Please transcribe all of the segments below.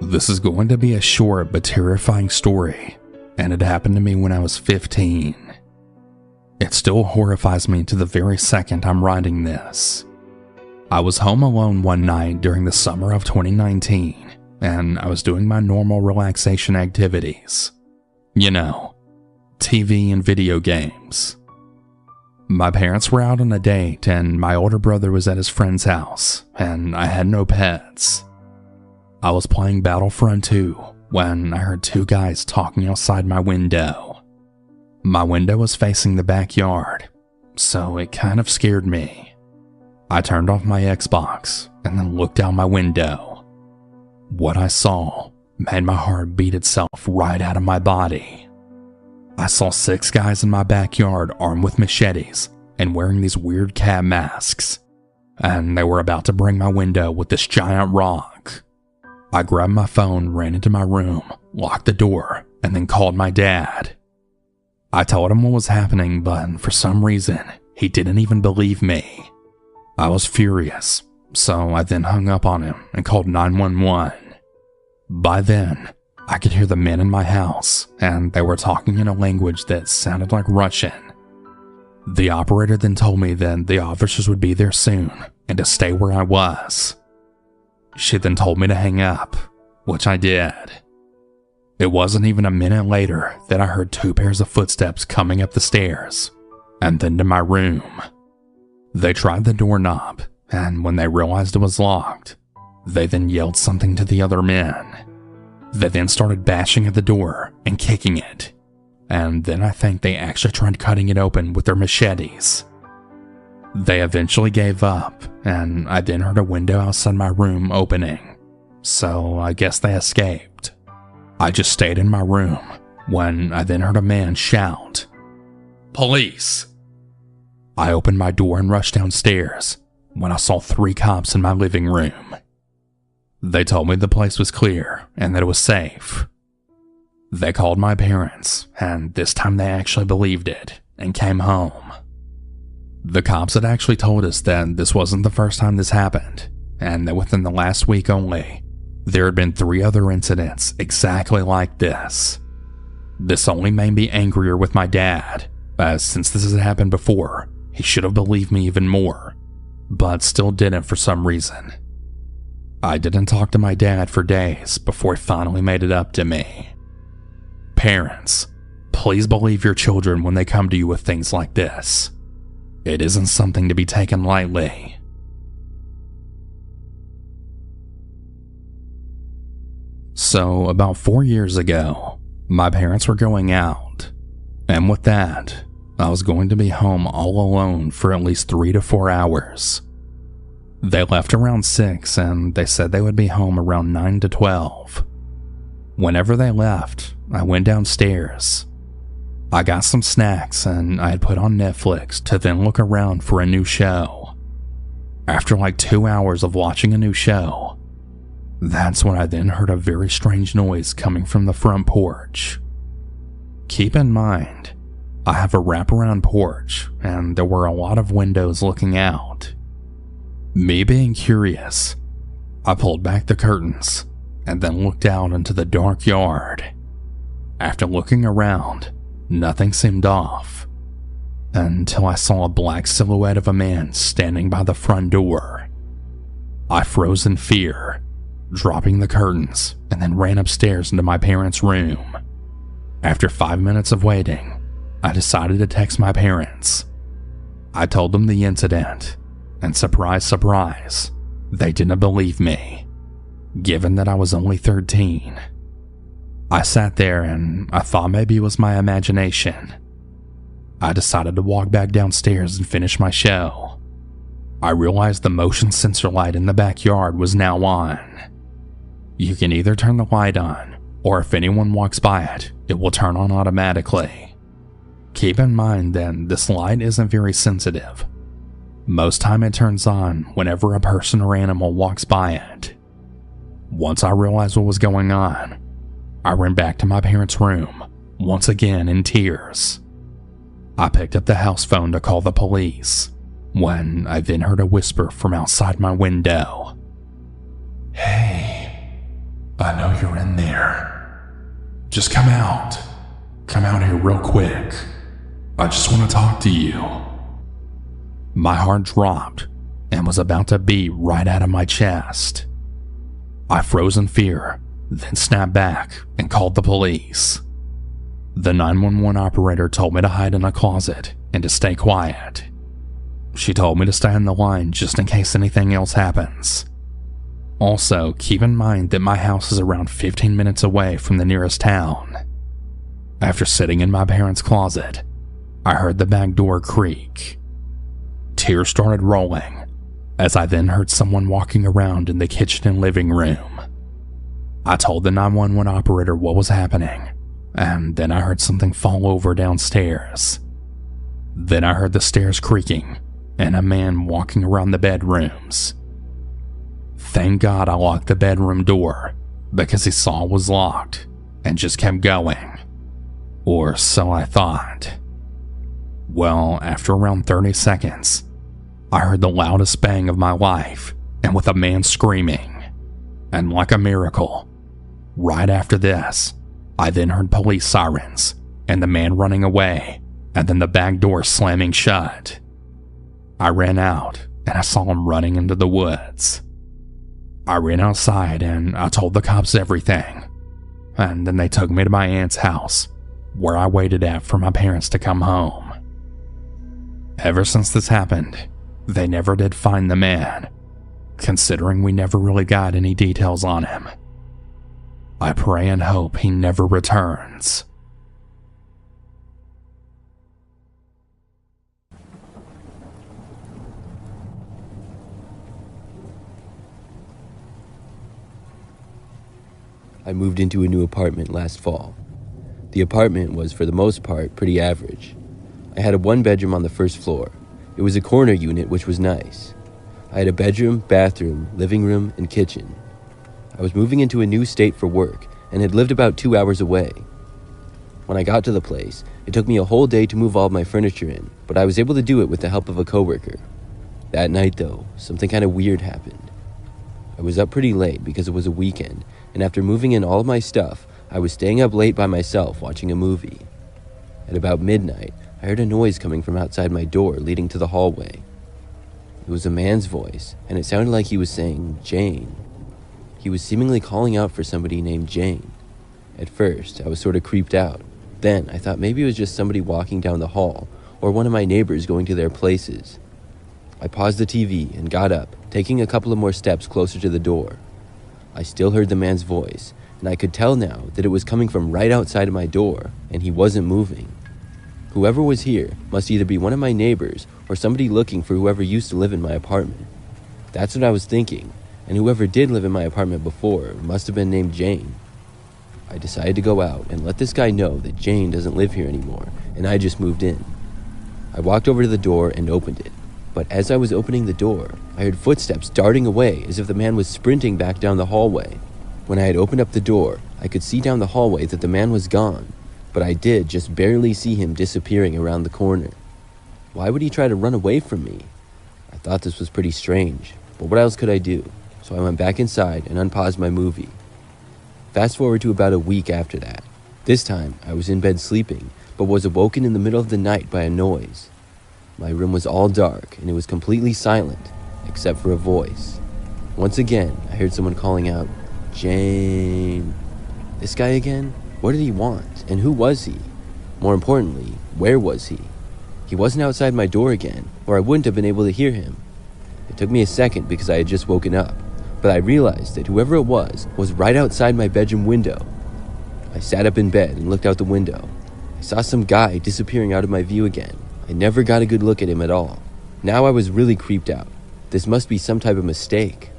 This is going to be a short but terrifying story, and it happened to me when I was 15. It still horrifies me to the very second I'm writing this. I was home alone one night during the summer of 2019, and I was doing my normal relaxation activities. You know, TV and video games. My parents were out on a date, and my older brother was at his friend's house, and I had no pets. I was playing Battlefront 2 when I heard two guys talking outside my window. My window was facing the backyard, so it kind of scared me. I turned off my Xbox and then looked out my window. What I saw made my heart beat itself right out of my body. I saw 6 guys in my backyard armed with machetes and wearing these weird cat masks, and they were about to break my window with this giant rock. I grabbed my phone, ran into my room, locked the door, and then called my dad. I told him what was happening, but for some reason, he didn't even believe me. I was furious, so I then hung up on him and called 911. By then, I could hear the men in my house, and they were talking in a language that sounded like Russian. The operator then told me that the officers would be there soon and to stay where I was. She then told me to hang up, which I did. It wasn't even a minute later that I heard 2 pairs of footsteps coming up the stairs, and then to my room. They tried the doorknob, and when they realized it was locked, they then yelled something to the other men. They then started bashing at the door and kicking it, and then I think they actually tried cutting it open with their machetes. They eventually gave up, and I then heard a window outside my room opening, so I guess they escaped. I just stayed in my room when I then heard a man shout, "Police!" I opened my door and rushed downstairs when I saw 3 cops in my living room. They told me the place was clear and that it was safe. They called my parents, and this time they actually believed it and came home. The cops had actually told us that this wasn't the first time this happened, and that within the last week only, there had been 3 other incidents exactly like this. This only made me angrier with my dad, as since this had happened before, he should have believed me even more, but still didn't for some reason. I didn't talk to my dad for days before he finally made it up to me. Parents, please believe your children when they come to you with things like this. It isn't something to be taken lightly. So, about 4 years ago, my parents were going out, and with that, I was going to be home all alone for at least 3 to 4 hours. They left around 6, and they said they would be home around 9 to 12. Whenever they left, I went downstairs. I got some snacks, and I had put on Netflix to then look around for a new show. After like 2 hours of watching a new show, that's when I then heard a very strange noise coming from the front porch. Keep in mind, I have a wraparound porch, and there were a lot of windows looking out. Me being curious, I pulled back the curtains and then looked out into the dark yard. After looking around, nothing seemed off, until I saw a black silhouette of a man standing by the front door. I froze in fear, dropping the curtains, and then ran upstairs into my parents' room. After 5 minutes of waiting, I decided to text my parents. I told them the incident, and surprise, surprise, they didn't believe me, given that I was only 13. I sat there and I thought maybe it was my imagination. I decided to walk back downstairs and finish my show. I realized the motion sensor light in the backyard was now on. You can either turn the light on, or if anyone walks by it, it will turn on automatically. Keep in mind that this light isn't very sensitive. Most time it turns on whenever a person or animal walks by it. Once I realized what was going on, I ran back to my parents' room, once again in tears. I picked up the house phone to call the police, when I then heard a whisper from outside my window. "Hey, I know you're in there. Just come out. Come out here real quick. I just want to talk to you." My heart dropped and was about to beat right out of my chest. I froze in fear, then snapped back and called the police. The 911 operator told me to hide in a closet and to stay quiet. She told me to stay on the line just in case anything else happens. Also, keep in mind that my house is around 15 minutes away from the nearest town. After sitting in my parents' closet, I heard the back door creak. Tears started rolling, as I then heard someone walking around in the kitchen and living room. I told the 911 operator what was happening, and then I heard something fall over downstairs. Then I heard the stairs creaking, and a man walking around the bedrooms. Thank God I locked the bedroom door, because he saw it was locked, and just kept going. Or so I thought. Well, after around 30 seconds, I heard the loudest bang of my life, and with a man screaming. And like a miracle, right after this, I then heard police sirens, and the man running away, and then the back door slamming shut. I ran out, and I saw him running into the woods. I ran outside, and I told the cops everything. And then they took me to my aunt's house, where I waited at for my parents to come home. Ever since this happened, they never did find the man, considering we never really got any details on him. I pray and hope he never returns. I moved into a new apartment last fall. The apartment was, for the most part, pretty average. I had a one-bedroom on the first floor. It was a corner unit, which was nice. I had a bedroom, bathroom, living room, and kitchen. I was moving into a new state for work and had lived about 2 hours away. When I got to the place, it took me a whole day to move all of my furniture in, but I was able to do it with the help of a coworker. That night, though, something kind of weird happened. I was up pretty late because it was a weekend, and after moving in all of my stuff, I was staying up late by myself watching a movie. At about midnight, I heard a noise coming from outside my door leading to the hallway. It was a man's voice, and it sounded like he was saying, "Jane." He was seemingly calling out for somebody named Jane. At first, I was sort of creeped out. Then, I thought maybe it was just somebody walking down the hall, or one of my neighbors going to their places. I paused the TV and got up, taking a couple of more steps closer to the door. I still heard the man's voice, and I could tell now that it was coming from right outside of my door, and he wasn't moving. Whoever was here must either be one of my neighbors or somebody looking for whoever used to live in my apartment. That's what I was thinking, and whoever did live in my apartment before must have been named Jane. I decided to go out and let this guy know that Jane doesn't live here anymore, and I just moved in. I walked over to the door and opened it, but as I was opening the door, I heard footsteps darting away as if the man was sprinting back down the hallway. When I had opened up the door, I could see down the hallway that the man was gone, but I did just barely see him disappearing around the corner. Why would he try to run away from me? I thought this was pretty strange, but what else could I do? So I went back inside and unpaused my movie. Fast forward to about a week after that. This time, I was in bed sleeping, but was awoken in the middle of the night by a noise. My room was all dark, and it was completely silent, except for a voice. Once again, I heard someone calling out, "Jane." This guy again? What did he want, and who was he? More importantly, where was he? He wasn't outside my door again, or I wouldn't have been able to hear him. It took me a second because I had just woken up, but I realized that whoever it was right outside my bedroom window. I sat up in bed and looked out the window. I saw some guy disappearing out of my view again. I never got a good look at him at all. Now I was really creeped out. This must be some type of mistake.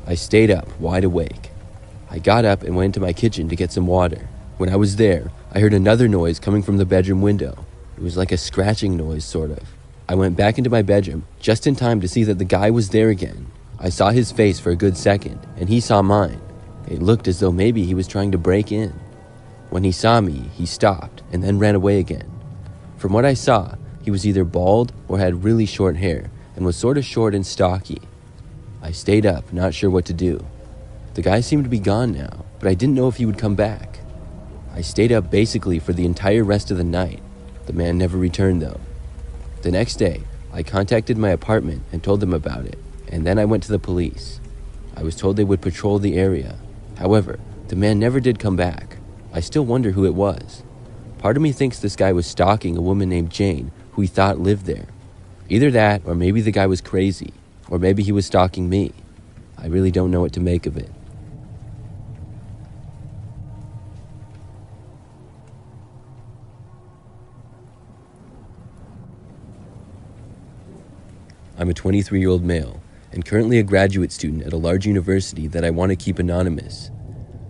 I stayed up, wide awake. I got up and went into my kitchen to get some water. When I was there, I heard another noise coming from the bedroom window. It was like a scratching noise, sort of. I went back into my bedroom, just in time to see that the guy was there again. I saw his face for a good second, and he saw mine. It looked as though maybe he was trying to break in. When he saw me, he stopped, and then ran away again. From what I saw, he was either bald or had really short hair, and was sort of short and stocky. I stayed up, not sure what to do. The guy seemed to be gone now, but I didn't know if he would come back. I stayed up basically for the entire rest of the night. The man never returned though. The next day, I contacted my apartment and told them about it, and then I went to the police. I was told they would patrol the area. However, the man never did come back. I still wonder who it was. Part of me thinks this guy was stalking a woman named Jane who he thought lived there. Either that, or maybe the guy was crazy, or maybe he was stalking me. I really don't know what to make of it. I'm a 23-year-old male and currently a graduate student at a large university that I want to keep anonymous.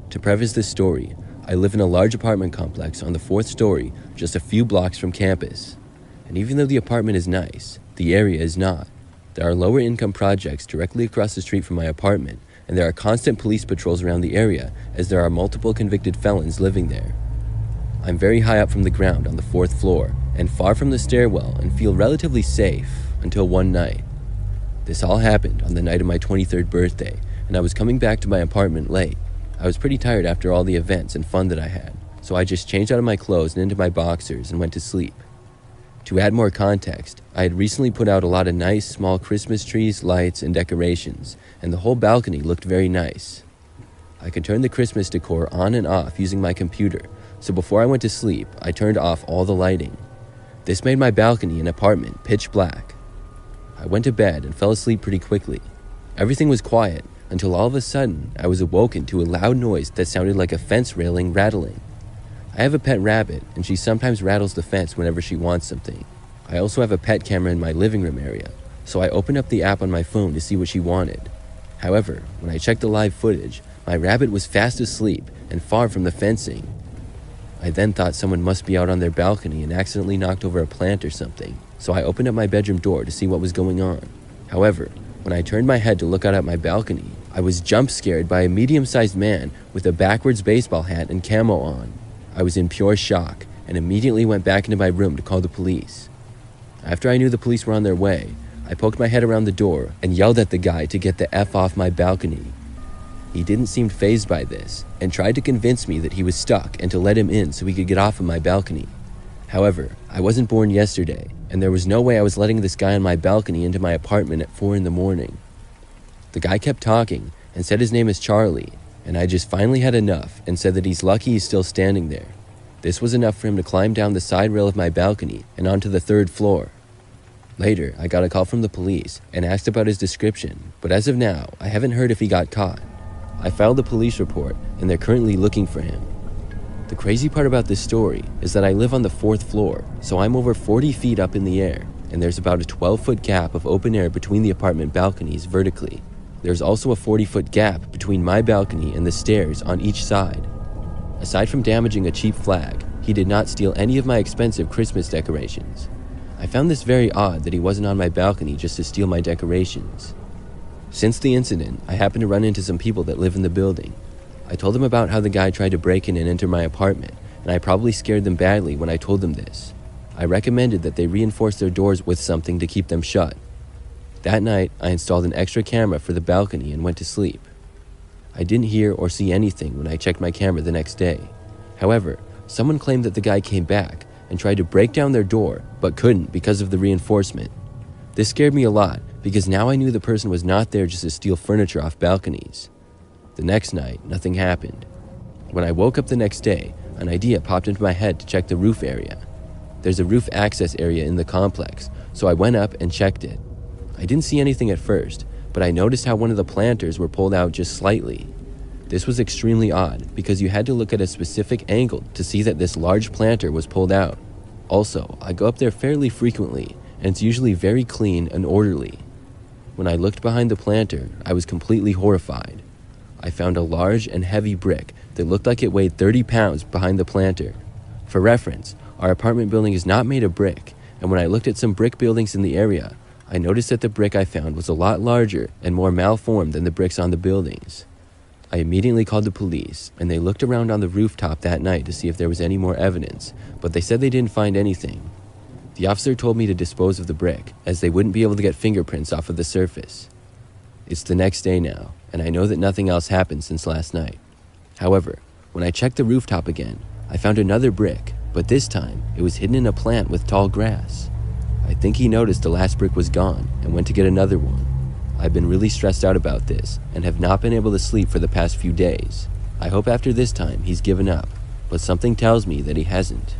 To preface this story, I live in a large apartment complex on the 4th story, just a few blocks from campus. And even though the apartment is nice, the area is not. There are lower income projects directly across the street from my apartment, and there are constant police patrols around the area as there are multiple convicted felons living there. I'm very high up from the ground on the 4th floor and far from the stairwell and feel relatively safe until one night. This all happened on the night of my 23rd birthday, and I was coming back to my apartment late. I was pretty tired after all the events and fun that I had, so I just changed out of my clothes and into my boxers and went to sleep. To add more context, I had recently put out a lot of nice small Christmas trees, lights, and decorations, and the whole balcony looked very nice. I could turn the Christmas decor on and off using my computer, so before I went to sleep, I turned off all the lighting. This made my balcony and apartment pitch black. I went to bed and fell asleep pretty quickly. Everything was quiet until all of a sudden I was awoken to a loud noise that sounded like a fence railing rattling. I have a pet rabbit and she sometimes rattles the fence whenever she wants something. I also have a pet camera in my living room area, so I opened up the app on my phone to see what she wanted. However, when I checked the live footage, my rabbit was fast asleep and far from the fencing. I then thought someone must be out on their balcony and accidentally knocked over a plant or something, so I opened up my bedroom door to see what was going on. However, when I turned my head to look out at my balcony, I was jump scared by a medium-sized man with a backwards baseball hat and camo on. I was in pure shock and immediately went back into my room to call the police. After I knew the police were on their way, I poked my head around the door and yelled at the guy to get the F off my balcony. He didn't seem fazed by this and tried to convince me that he was stuck and to let him in so he could get off of my balcony. However, I wasn't born yesterday, and there was no way I was letting this guy on my balcony into my apartment at 4 a.m. The guy kept talking and said his name is Charlie, and I just finally had enough and said that he's lucky he's still standing there. This was enough for him to climb down the side rail of my balcony and onto the 3rd floor. Later, I got a call from the police and asked about his description, but as of now, I haven't heard if he got caught. I filed a police report, and they're currently looking for him. The crazy part about this story is that I live on the 4th floor, so I'm over 40 feet up in the air, and there's about a 12-foot gap of open air between the apartment balconies vertically. There's also a 40-foot gap between my balcony and the stairs on each side. Aside from damaging a cheap flag, he did not steal any of my expensive Christmas decorations. I found this very odd that he wasn't on my balcony just to steal my decorations. Since the incident, I happened to run into some people that live in the building. I told them about how the guy tried to break in and enter my apartment, and I probably scared them badly when I told them this. I recommended that they reinforce their doors with something to keep them shut. That night, I installed an extra camera for the balcony and went to sleep. I didn't hear or see anything when I checked my camera the next day. However, someone claimed that the guy came back and tried to break down their door, but couldn't because of the reinforcement. This scared me a lot because now I knew the person was not there just to steal furniture off balconies. The next night, nothing happened. When I woke up the next day, an idea popped into my head to check the roof area. There's a roof access area in the complex, so I went up and checked it. I didn't see anything at first, but I noticed how one of the planters were pulled out just slightly. This was extremely odd because you had to look at a specific angle to see that this large planter was pulled out. Also, I go up there fairly frequently, and it's usually very clean and orderly. When I looked behind the planter, I was completely horrified. I found a large and heavy brick that looked like it weighed 30 pounds behind the planter. For reference, our apartment building is not made of brick, and when I looked at some brick buildings in the area, I noticed that the brick I found was a lot larger and more malformed than the bricks on the buildings. I immediately called the police, and they looked around on the rooftop that night to see if there was any more evidence, but they said they didn't find anything. The officer told me to dispose of the brick, as they wouldn't be able to get fingerprints off of the surface. It's the next day now, and I know that nothing else happened since last night. However, when I checked the rooftop again, I found another brick, but this time it was hidden in a plant with tall grass. I think he noticed the last brick was gone and went to get another one. I've been really stressed out about this and have not been able to sleep for the past few days. I hope after this time he's given up, but something tells me that he hasn't.